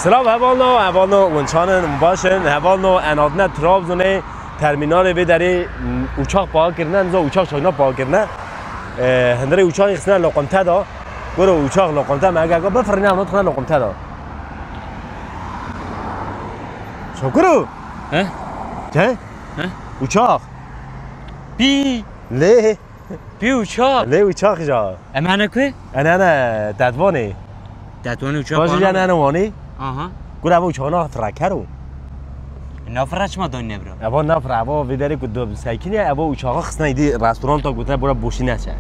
سلام هوالو ونچانن باشن هوالو انادنا ترابزونه ترمینال به دری اوچاق پاک کردن زو اوچاق چاینا پاک کردن هندره اوچاق خسنا لقمته دا برو اوچاق لقمته مگه بفرنه اون خنا لقمته دا شکرو ها چه ها اوچاق بی له بی اوچاق له اوچاق جا امانه که انا ددوانه دتوانی اوچاق باشه جان انا وانی آها گور ابو چانا فرکرو نفرش ما دنیا برو ابا نفر ابا ویداری که دو سایکینی ابا اوچاقا خسنا ایدی رستوران تا گوته برا بوشی نشه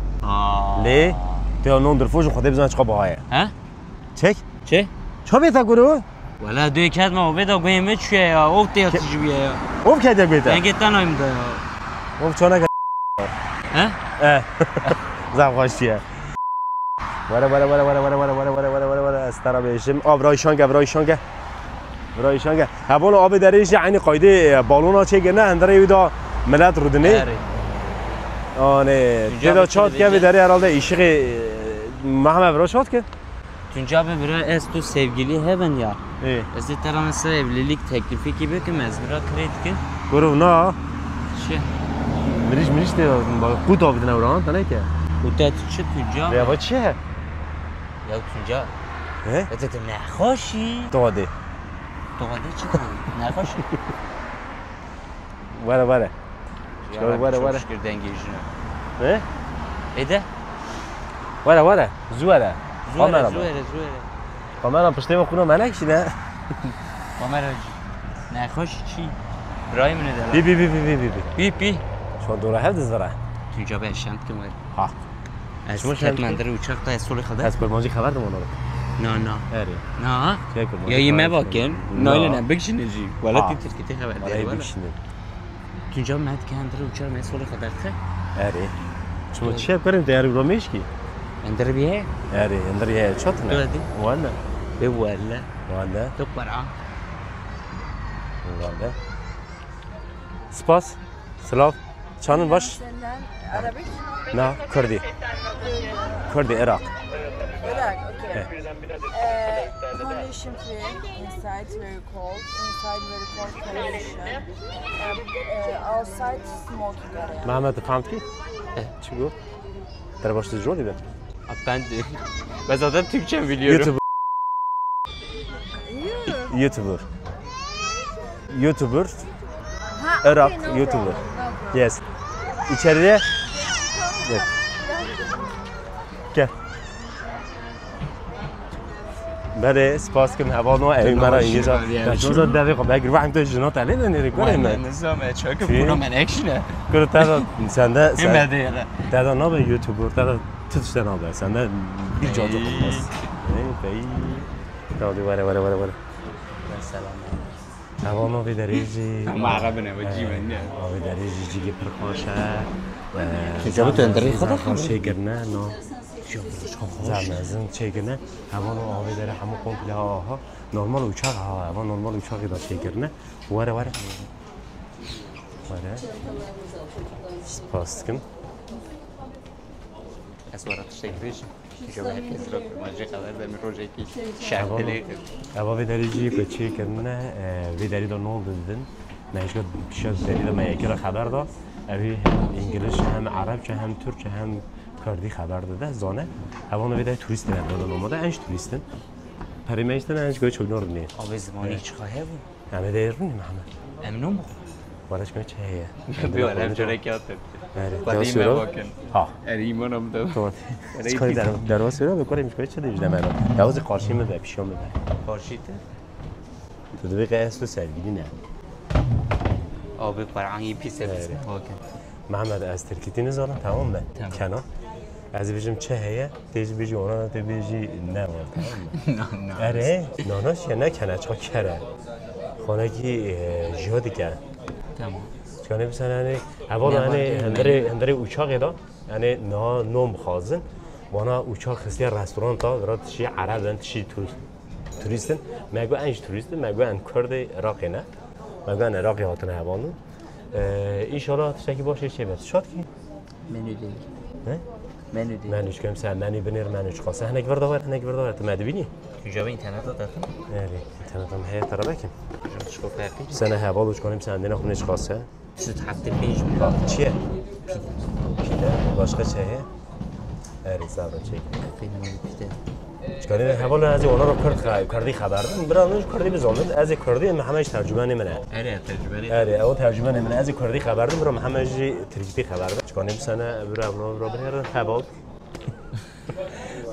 لی تو نون درفوش خود بزن چقا باهایه ها چک چه چه بیتا گرو ولا دوی کد ما بده گویم چیه یا او تی تجربیه اوف کدی بیتا من گیت نایم ده اوف چونه ها زب خوشیه وره استرا بهشم آب رایشانگه هبال آب دریش یعنی قاعده بالونا چه گنه اندره ویدا ملت رودنی آنه دیدا چات که دری herhalde işi محمد برا چات که Tunca abi bira es tu sevgili hemen ya. İyi. Es de taransı evlilik teklifi gibi ki mezbira kredi ki. گروه نه Şey. مریش ده قوت آب دنیا وران تنه که Bu da çı tunca. یا با چیه Ya tunca. اه Öte de ne hoşi. داده Doğada çıktı. Ne hoşi. وره وره Şükür dengejine. اه Ede. وره زوره Zuere. کاملا پشته و خونه منک شده Kamera. Ne hoşi çi. Brahim ne de. بی Bi. شما دوره هفت زوره Tunca be şant ki var. ها Az شما şant Katmandır uçakta esoli kadar. از کرمانجی خبر دم اونو No. اری Na. چه کرمانجی Ya yeme bakın. No. Naile ne bekşinici. Valla Ha. titirkite haber برای değil valla. بکشنیم Tunca med kendiri uçar mesole kadar ki. اری شما چی کنیم دیاری رو میشکی Endir biye. اری اندر یه چات نه Dövedi. وانا Be valla. وانا Tok para. وانا سپاس سلام چانن باش Arabic? نه کردی عراق Iraq, okay. Condition free, inside very cold, condition. Outside smoking area. محمد فهمت کی چی گفت در باش تجربه دیدم Ben de. Ben zaten Türkçe biliyorum. YouTuber Ha, Iraq okay, no YouTuber. problem, no problem. Yes. İçeriye gel. Gel. بله سپاس کنم هوا نو این مرا اینجا داشت دقیقه بگیر وقتی تو جنات علی نمیری کنیم Ben nizame çok bunu ben action'e. کنم تا سنده Yemedi ya. تا نه به یوتیوبر تا تدش نه به سنده bir جاجو خلاص ای دادی وره Selam. هوا نو بدریجی Ama arabine bu cimen ne? آبی دریجی جیگی پرخاشه Tunca bu döndürü kadar خاشه گرنه نه زمزم چگونه همان آبی داره همون کمپله ها نرمال اوچاق ها همان نرمال اوچاقی داره چگونه وره سپاس کن Esvara teşekkür Tunca be herkes rakı. Mace kadar da mi rojeki şarteli. اما ویداری جی بچه کنه ویداری دو نول دیدن نهیشگاه شد داری دو میگه را خبر داد اوی انگلیس هم عرب چه هم ترک چه هم کردی خبر داده زانه اما ویداری توریست دارن دادن اومده انش توریستن پریمیشتن انشگاه چونور نی Abi zamanı çıkaya bu. همه دیرونی محمد Emin mu? وارش کنه چه هیه Bir alem çörekat etti. آره Badime bakın. ها Erimanım da. تو چیکار در واسه رو بکنیم میشه چه دیجه من یواز قارشی میده پیشام میده Karşıydı. تو دقیقه است و سرگیری نه Abi parangi pis etsin. Bakın. محمد از ترکیتی نزارم تمام به تمام. کنار از بیشم چه هیه تیز بیجی اونا تو بیجی نه No. اره ناناش یا نه کنه چا کره خانه کی جهادی کرد Tamam. چکانه بسن یعنی اول یعنی هندره اوچاقی دا یعنی نه نوم خازن وانا اوچاق خستی رستوران تا برات چی عرب دن چی توریستن مگو انج توریستن مگو ان کرد عراقی نه مگو ان عراقی هاتن هوانو ان شاء الله تشکی باشه چه بس شاد کی Menü değil. نه منو دی منوش کنیم سه منی بنیر منوش خاصه هنگ ورداور تو مدبینی کجا به اینترنت دادن آره اینترنت هم هی ترا بکن شو فرقی سنه حوالش کنیم سندین خونش خاصه سوت هفته پیش بود چیه پیده باشقه چیه آره صبر چی فیلم پیده چکاری حوال از اونا رو کردی خبر برامون کردی بزنن از کردی همش ترجمه نمیره آره ترجمه آره او ترجمه نمیره از کردی خبر برام همش ترکیبی خبر چکاری سنه برام رو بنیر حوال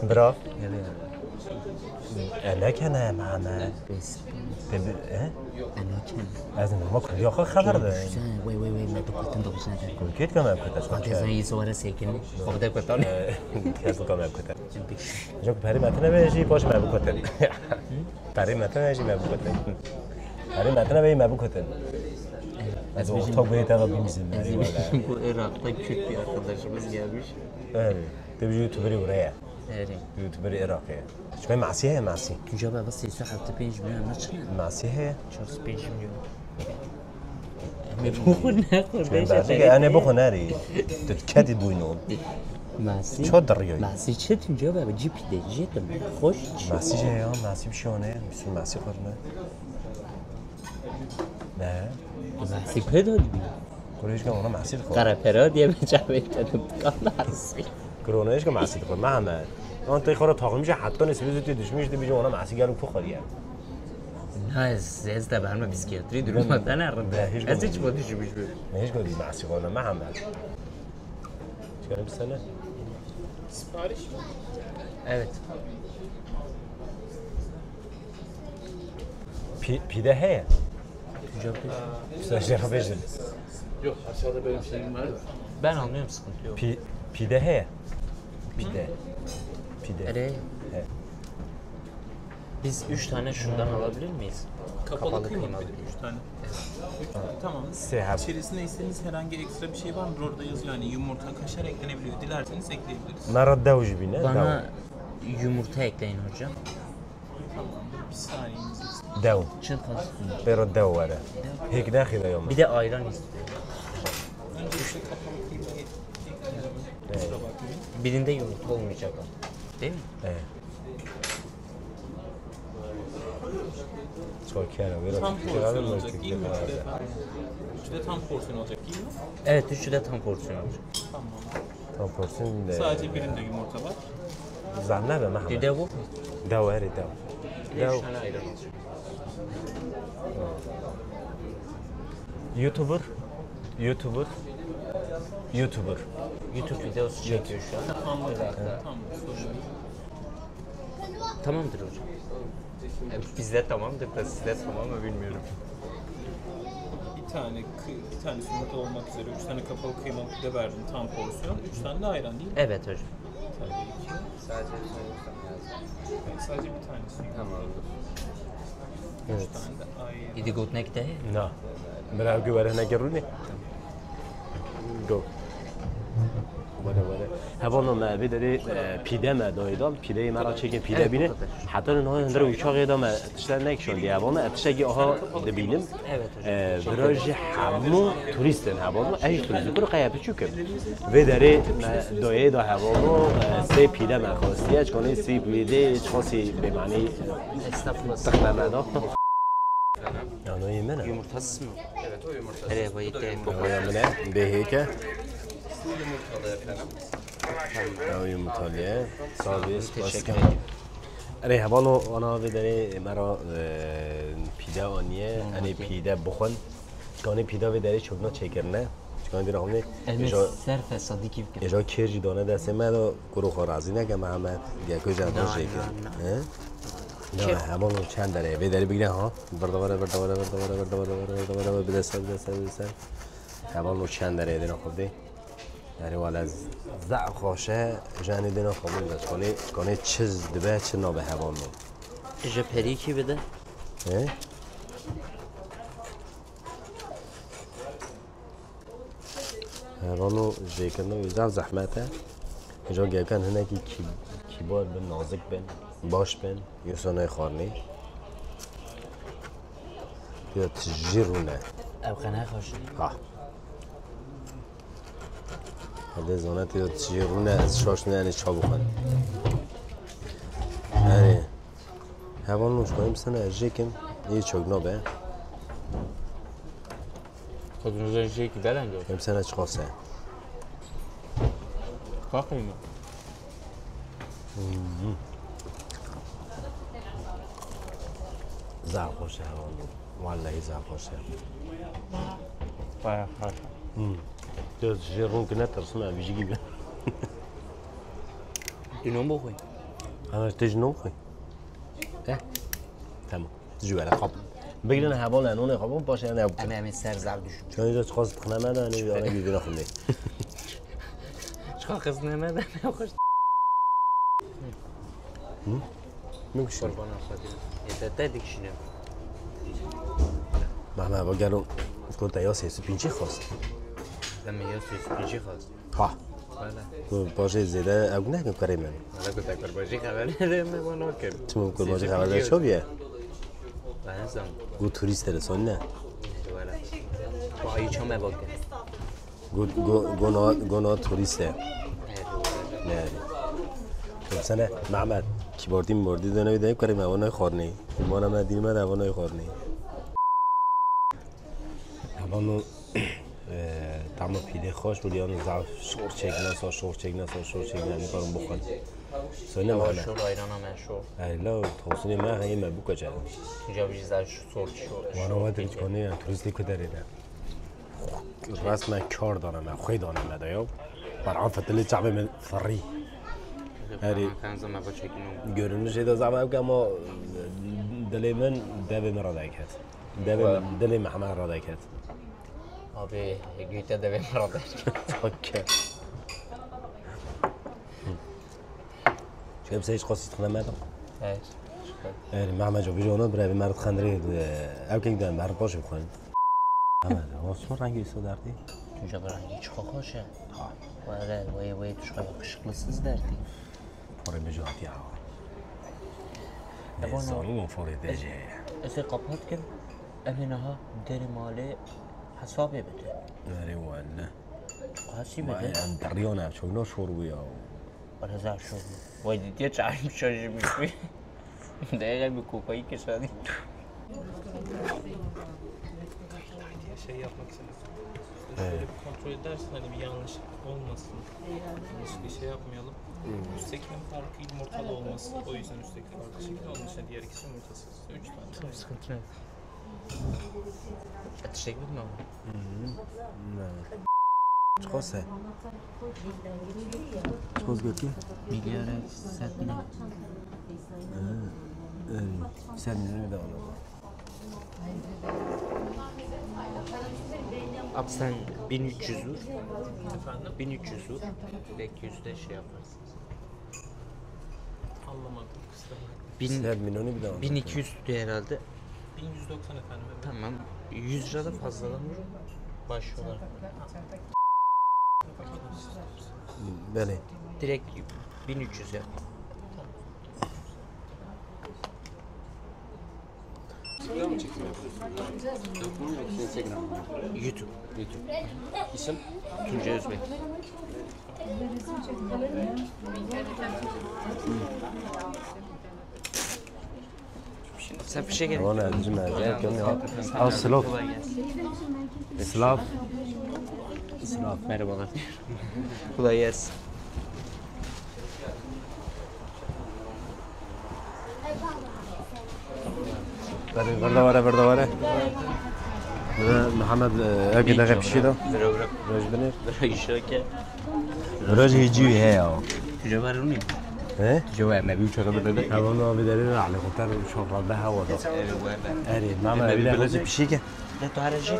برا لکنه محمد بس اه انا كان از ما کردی آخه خبر ده وي ما بكتن دوش نجا کلکیت کم کتا بعد از این سوار سیکن خب ده کتان کسی کم کتا جو پری متن بیشی باش مبو کتن پری متن بیشی مبو کتن پری متن بیشی مبو کتن از وقتا باید تا بیمیزیم Bu Irak'ta Kürt bir arkadaşımız gelmiş. آره تبي یوتیوبری وریا Evet. یوتیوبری عراقی شوی معصیه معصی Tunca baba 375 milyon ne çıkıyor? معصیه 405 milyon. Bu ne شوی بعدی که انا بخو نری تتکدی بوینون Masi. چه دریایی Masi çe Tunca baba GP'de jetim. Hoş. معصی جه یا معصی بشونه میسون معصی خورنه نه Masi pedo diyor. کرویش که اونا معصی خور Kara pera diye bir cevap dedim. Masi. کرونایش که معصی خور محمد اون توی خورا تاقل میشه حتی نسبی زودی دشمیش دی بیجه اونا معصی گلو کو خوریه Ne ez de benim psikiyatri durmadan nerede? hiç Ez hiç bu düşmüş bu. نهیش گودی معصی خورنه محمد چیکاریم سنه Evet. پیده هه Tunca baba. سرشتر بیشتر Yok aşağıda benim şeyim var. Ben anlıyorum sıkıntı yok. پیده هه پیده پیده Evet. Evet. Biz 3 tane şundan alabilir miyiz? Kapalı kıyma kıymalı. bir de 3 tane. Tamam. Seyahat. İçerisinde istediğiniz herhangi ekstra bir şey var mı? Orada yazıyor hani yumurta, kaşar eklenebiliyor. Dilerseniz ekleyebiliriz. مرا دوج بینه Bana yumurta ekleyin hocam. Tamamdır. Bir saniyenizi دو Çıl kalsın. برا دو وره هيك داخل يوم Bir de ayran istiyorum. önce işte kapalı kıymayı ekleyelim. Kusura bakmayın. Birinde yumurta olmayacak ama. Değil mi? ايه شو كانوا Tam يروح porsiyon olacak değil mi? Üçte tam porsiyon olacak değil mi? Evet, üçü de tam porsiyon olacak. Tamam. tam porsiyon Sadece birinde yumurta var. زعلنا ما Bir محمد de bu. دو هري دو Bir de دو 3 tane ayran olacak. يوتيوبر يوتيوبر يوتيوber YouTube videosu çekiyor şu an. Tamam. Tamam. Sorun yok. Tamamdır hocam. Bizde tamamdır da sizde tamam mı bilmiyorum. Bir tane yumurta olmak üzere 3 tane kapalı kıymalı pide verdim tam porsiyon. 3 tane de ayran değil mi? Evet hocam. Tabii ki. Evet, sadece bir tanesi. Tamamdır. 3 tane de ayran. İdi gotnekte. لا بلا جوار هنا جروني جو ولا هوانا ما بدري پیده ما دایدام پیده مرا چه که پیده بینه حتی نه هندر وچاقی دام تشتر نکشون دی هوانا اتشگی آها دبینم Evet hocam. براج همو توریستن هوانا ایش توریست برو قیابی چوکم و داره دایه دا هوانا سه پیده ما خواستیه چکنه سی پیده چخواسی به معنی Estağfurullah. تخمه دا آنو یمنه Yumurtasız mı? Evet o yumurtasız. Evet bayık değil. یمنه به هیکه اوی مطالعه سابیس Teşekkür باسکم ederim. اره هوالو آنا بدنی مرا پیده آنیه انی پیده بخون کانی پیده بدنی چوبنا چکرنه چکانی دیره همونه Elmes serfe sadiki bir اجا کرجی دانه دسته من دا گروه خارازی نگه محمد گکو جنبا شکر نه همون چند داره بدنی بگیره ها بردواره بدسته هوالو چند داره دینا خوب دی یعنی ولی از زع خوشه جانی دینا خوبون داشت کنه چیز دبه چه نابه هوان مون Jeperi ki bir de. هوانو جیکنو یزم زحمته اینجا گیکن هنه که کیبار بن نازک بن باش بن یه سانه خارنی یا تجیرونه Ev kana hoş. ها هذا زانات تجيرونه از شاشنه یعنی چا بخون آره هوان نوش کنیم سنه اجیکم یه چوگنا به خود روزای که دلم داشت کم سنه چقاسه کاخیم زر خوشه هوان والله زر خوشه باید خوش تو تجیرون که نترسم بیشی گیبه دینم بخوی همه تجنون خوی تمام تجو بله خواب بگیرن هوا لنونه خوابون باشه یعنی همه سر زرد شد چون اینجا چخواست تخنه مده یعنی بیانه گیدونه خونده چقدر خز نمده خوش میگوشیم قربان خودی یه داده دیکشینم محمد با گلو گفت یا 35 خواست دمی یا 35 خواست ها بله باشه زیده اگه نگم کاری من حالا که تکر باشی خبری نده ما نکرد تو ممکن باشه خبر داشت چه بیه بازم گو توریست رسانی نه ولی با ای چه مباکه گو توریسته نه مثلا محمد کی بردیم مردی دونه بدیم کاری موانای خورنی ما هم ندیم ما موانای خورنی همانو تمام پیده خوش بود یا نزاع شور چک نمی‌کنم بخواد سوال ما محمد شور ایران هم شور ایلا توصیه ما خیلی مبوک کرد اینجا بیش از شور ما رو وقتی کنی توریستی که داره رسما کار دارم خوی دارم ندایم برای فتلی جعبه من فری هری کنز ما با چکینم görünüş de zaman ki ama dilimin devi meradayket. Dili Muhammed radayket. abi güte de benim radar Okey. Şöyle hiç قصة خدماتهم. evet يعني Muhammed جوبي جونا برای مرد خندری او که دارم مرد باشه بخوان. Muhammed واسه رنگی سودردی؟ اینجا برای هیچ خوشه ولی وای توش خیلی قشقلسız derdi پاره بجاتی ها. نزانی فوری دیجی. از قپات کن امینها در ماله حسابی بده نری وانه. قاسی ما بده این دریانه چون نشور یا. ولی زار شد وای دیگه چند شاشه میشوی دقیقه bir کوکایی که شدی Şey yapmak için. Şöyle bir kontrol edersin hani bir yanlış olmasın. Yanlış bir şey yapmayalım. Üsttekinin farkı yumurtalı olması. O yüzden üstteki farklı şekilde onun için diğer ikisi yumurtasız. 3 tane. sıkıntı yok teşekkür ederim چخواسته؟ چخواست گفتی؟ milyar 100 milyon 100 milyon میده آنها. Abi sen 1300 vur Efendim? 1300 vur 200'de şey yaparsın Anlamadım. Kıstamadım. 100 milyonu bir de aldım. 1200 tutuyor herhalde 1190 efendim. Evet. tamam 100 lira da fazladan vur başlıyorlar Beli. direkt 1300 yap YouTube İsim? Tuncay Özbek sen fişe gelin Tamam elci mercek göm ya. Al Slav. Slav. Slav. Merhabalar. Kolay gelsin. برده واره. محمد اگه دقیق پیشیده. Bırak. راج بنیر. Bırak işe راج هیچی هیا. Tuncay var mı? اه؟ Tuncay ما بيوش هذا بدل. هوا نو بداری را علی خطر شغل به هوا داد. اری محمد بیله راج پیشی که. Ne tuharacı?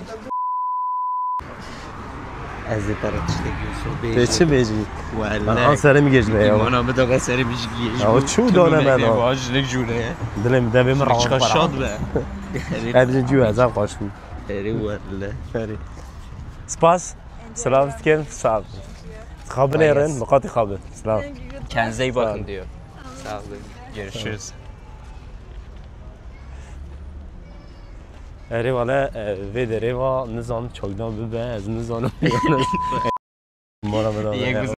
از tarafta giyiyorsun. به چه بیجی؟ من آن Vallahi. سر میگیج به یا. Bana bir de kasarı bir şey giyiyor. Ama çu dana ben o. Bağcılık jüne. دلم دبی من Çıkar şad be. ادري جو هزار قاشم. Eri valla. فري. سپاس. سلام تكن صعب. خابن يرن مقاطي خابن. سلام. Kendinize iyi bakın diyor. Sağ olun. Görüşürüz. اری والا وی دری و نظام چوگدان ببه از نظام ما را الله. یک